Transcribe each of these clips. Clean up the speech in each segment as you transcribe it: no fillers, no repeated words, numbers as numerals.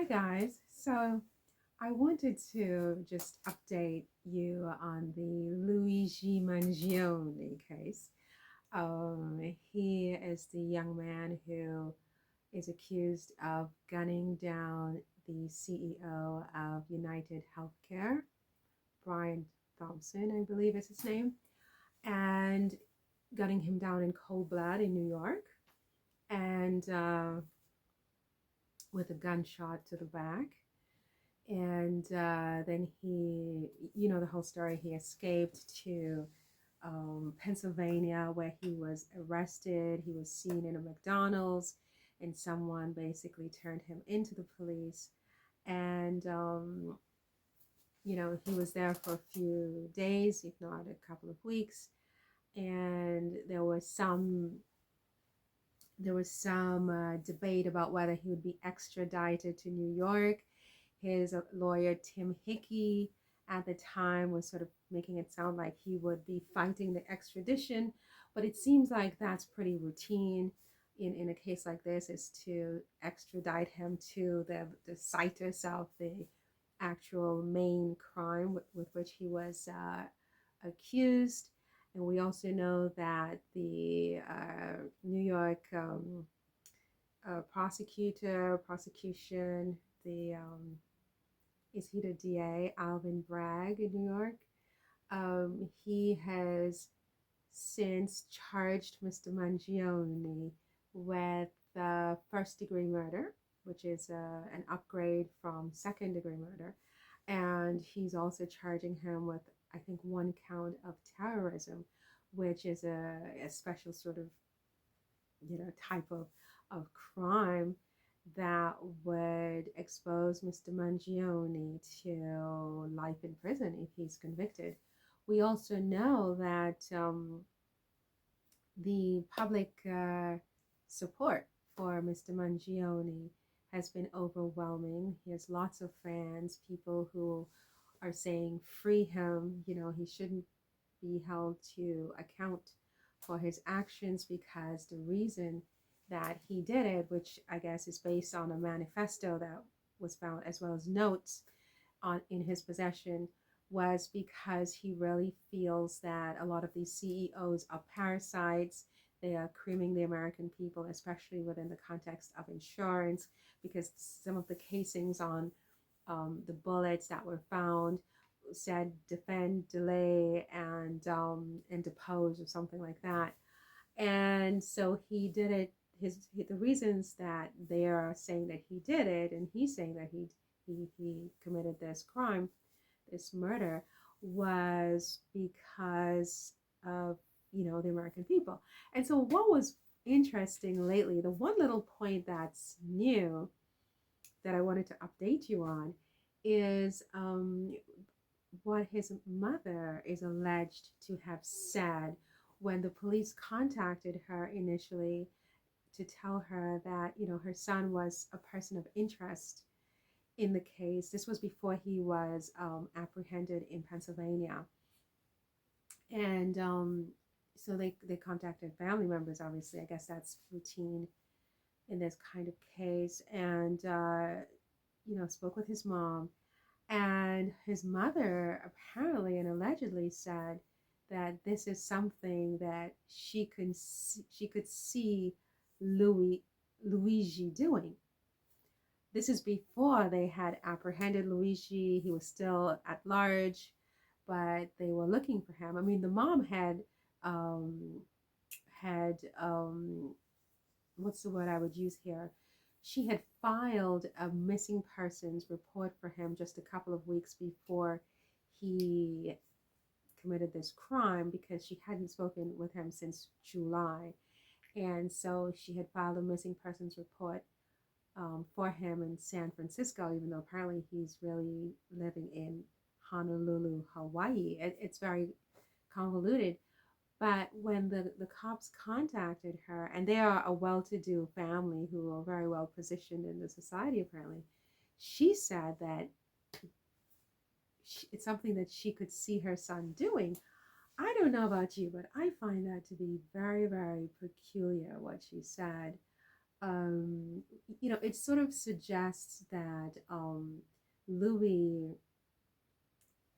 Hi guys. So I wanted to just update you on the Luigi Mangione case. He is the young man who is accused of gunning down the CEO of United Healthcare, Brian Thompson, I believe is his name, and gunning him down in cold blood in New York, and with a gunshot to the back. And then he, the whole story, he escaped to Pennsylvania, where he was arrested. He was seen in a McDonald's, and someone basically turned him into the police. And he was there for a few days, if not a couple of weeks. And there was some debate about whether he would be extradited to New York. His lawyer, Tim Hickey, at the time was sort of making it sound like he would be fighting the extradition, but it seems like that's pretty routine in a case like this, is to extradite him to the situs of the actual main crime with which he was accused. And we also know that the New York prosecution, is he the DA, Alvin Bragg in New York? He has since charged Mr. Mangione with first degree murder, which is an upgrade from second degree murder. And he's also charging him with, I think, one count of terrorism, which is a special sort of, type of crime that would expose Mr. Mangione to life in prison if he's convicted. We also know that the public support for Mr. Mangione has been overwhelming. He has lots of fans, people who are saying, free him, he shouldn't be held to account for his actions, because the reason that he did it, which I guess is based on a manifesto that was found, as well as notes in his possession, was because he really feels that a lot of these CEOs are parasites. They are creaming the American people, especially within the context of insurance, because some of the casings on the bullets that were found said defend, delay, and depose, or something like that. And so he did it. The reasons that they are saying that he did it, and he's saying that he committed this crime, this murder, was because of the American people. And so what was interesting lately, the one little point that's new that I wanted to update you on, is what his mother is alleged to have said when the police contacted her initially to tell her that her son was a person of interest in the case. This was before he was apprehended in Pennsylvania. And so they contacted family members, obviously. I guess that's routine in this kind of case. And, spoke with his mom. And his mother apparently and allegedly said that this is something that she could see Luigi doing. This is before they had apprehended Luigi. He was still at large, but they were looking for him. I mean, the mom had what's the word I would use here? She had filed a missing persons report for him just a couple of weeks before he committed this crime, because she hadn't spoken with him since July. And so she had filed a missing persons report for him in San Francisco, even though apparently he's really living in Honolulu, Hawaii. It's very convoluted. But when the cops contacted her, and they are a well-to-do family who are very well positioned in the society apparently, she said that it's something that she could see her son doing. I don't know about you, but I find that to be very, very peculiar, what she said. um, it sort of suggests that Louis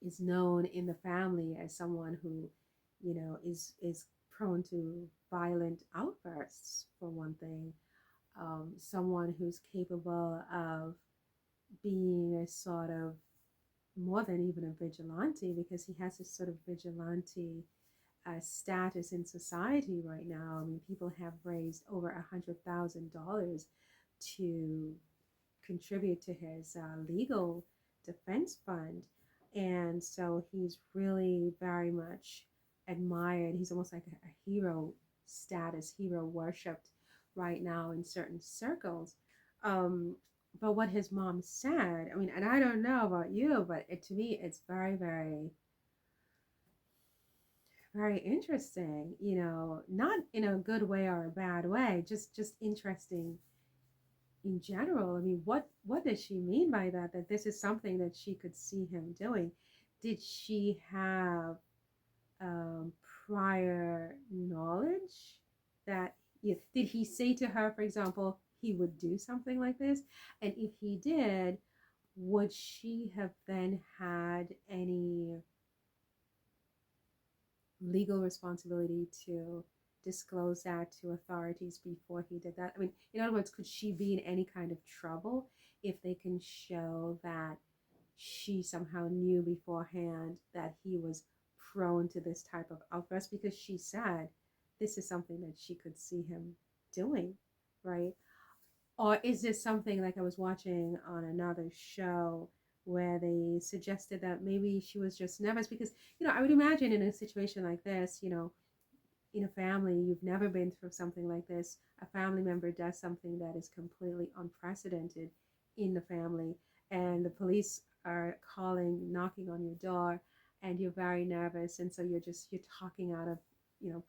is known in the family as someone who, is prone to violent outbursts, for one thing. Someone who's capable of being a sort of more than even a vigilante, because he has this sort of vigilante status in society right now. I mean, people have raised over $100,000 to contribute to his legal defense fund. And so he's really very much admired. He's almost like a hero status, hero worshipped right now in certain circles. Um, but what his mom said, I mean, and I don't know about you, but to me, it's very, very, very interesting. Not in a good way or a bad way, just interesting in general. I mean, what does she mean by that? That this is something that she could see him doing? Did she have um, prior knowledge that? Did he say to her, for example, he would do something like this? And if he did, would she have then had any legal responsibility to disclose that to authorities before he did that? I mean, in other words, could she be in any kind of trouble if they can show that she somehow knew beforehand that he was prone to this type of outburst? Because she said this is something that she could see him doing, right? Or is this something like I was watching on another show where they suggested that maybe she was just nervous? Because, I would imagine in a situation like this, in a family, you've never been through something like this. A family member does something that is completely unprecedented in the family, and the police are calling, knocking on your door, and you're very nervous. And so you're talking out of,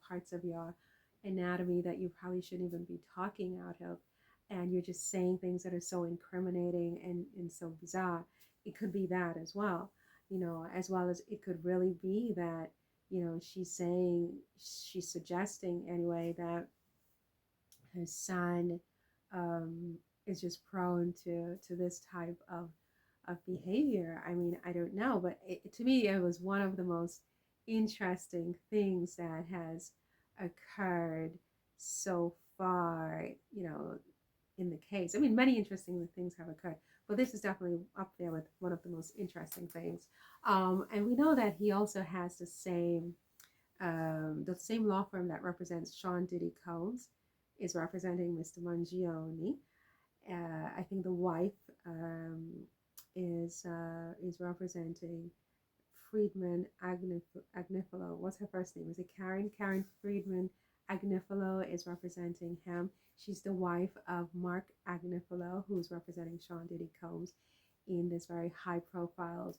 parts of your anatomy that you probably shouldn't even be talking out of. And you're just saying things that are so incriminating and so bizarre. It could be that as well, as well as it could really be that she's suggesting anyway that her son um, is just prone to this type of behavior. I mean, I don't know, but to me, it was one of the most interesting things that has occurred so far, in the case. I mean, many interesting things have occurred, but this is definitely up there with one of the most interesting things. And we know that he also has the same law firm that represents Sean Diddy Combs is representing Mr. Mangione. I think the wife um, is representing Friedman Agnifilo. What's her first name? Is it Karen? Karen Friedman Agnifilo is representing him. She's the wife of Mark Agnifilo, who's representing Sean Diddy Combs in this very high-profile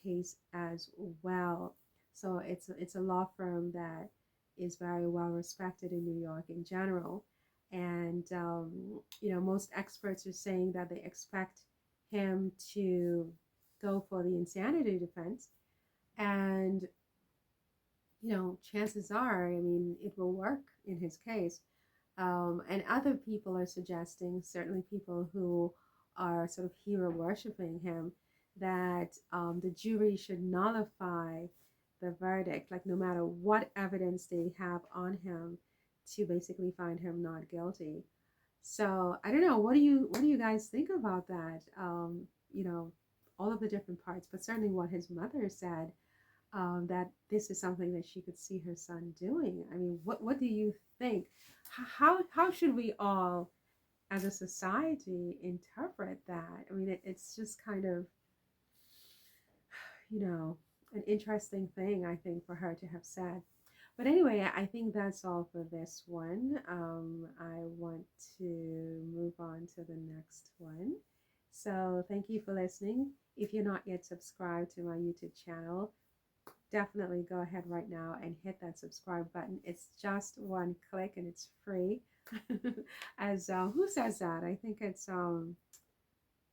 case as well. So it's a law firm that is very well respected in New York in general, and most experts are saying that they expect him to go for the insanity defense, and chances are, I mean, it will work in his case. And other people are suggesting, certainly people who are sort of hero worshiping him, that the jury should nullify the verdict, like no matter what evidence they have on him, to basically find him not guilty. So I don't know. What do you guys think about that? All of the different parts, but certainly what his mother said, that this is something that she could see her son doing. I mean, what do you think? How should we all, as a society, interpret that? I mean, it's just kind of, you know, an interesting thing, I think, for her to have said. But anyway, I think that's all for this one. I want to move on to the next one. So thank you for listening. If you're not yet subscribed to my YouTube channel, definitely go ahead right now and hit that subscribe button. It's just one click and it's free. As who says that? I think it's oh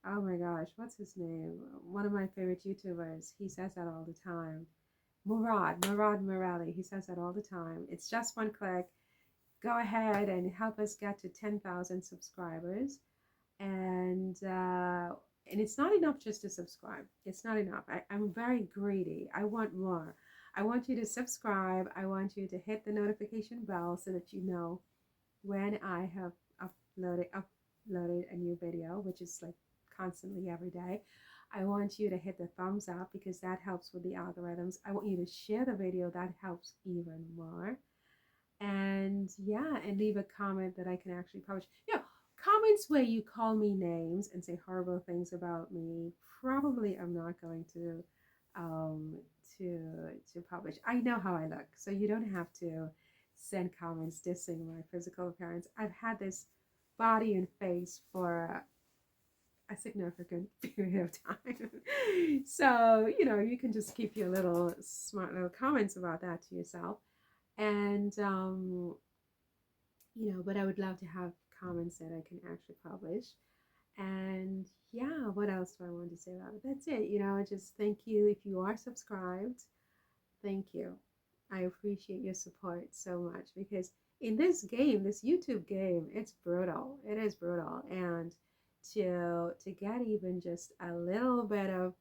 my gosh, what's his name? One of my favorite YouTubers. He says that all the time. Murad Morelli. He says that all the time. It's just one click. go ahead and help us get to 10,000 subscribers. And it's not enough just to subscribe. It's not enough. I'm very greedy. I want more. I want you to subscribe. I want you to hit the notification bell so that you know when I have uploaded a new video, which is like constantly every day. I want you to hit the thumbs up because that helps with the algorithms. I want you to share the video. That helps even more. And yeah, and leave a comment that I can actually publish. Yeah, comments where you call me names and say horrible things about me, probably I'm not going um to publish. I know how I look, so you don't have to send comments dissing my physical appearance. I've had this body and face for a significant period of time. So, you can just keep your little smart little comments about that to yourself. And but I would love to have comments that I can actually publish. And yeah, what else do I want to say about it? That's it. Just thank you if you are subscribed. Thank you. I appreciate your support so much because in this game, this YouTube game, it's brutal. It is brutal. And to get even just a little bit of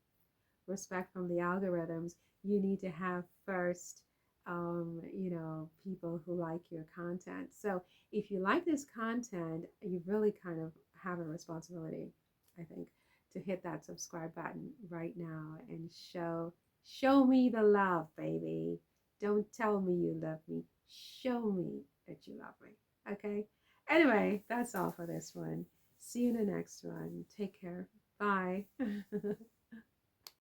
respect from the algorithms, you need to have first, people who like your content. So if you like this content, you really kind of have a responsibility, I think, to hit that subscribe button right now and show me the love, baby. Don't tell me you love me. Show me that you love me. Okay? Anyway, that's all for this one. See you in the next one. Take care. Bye.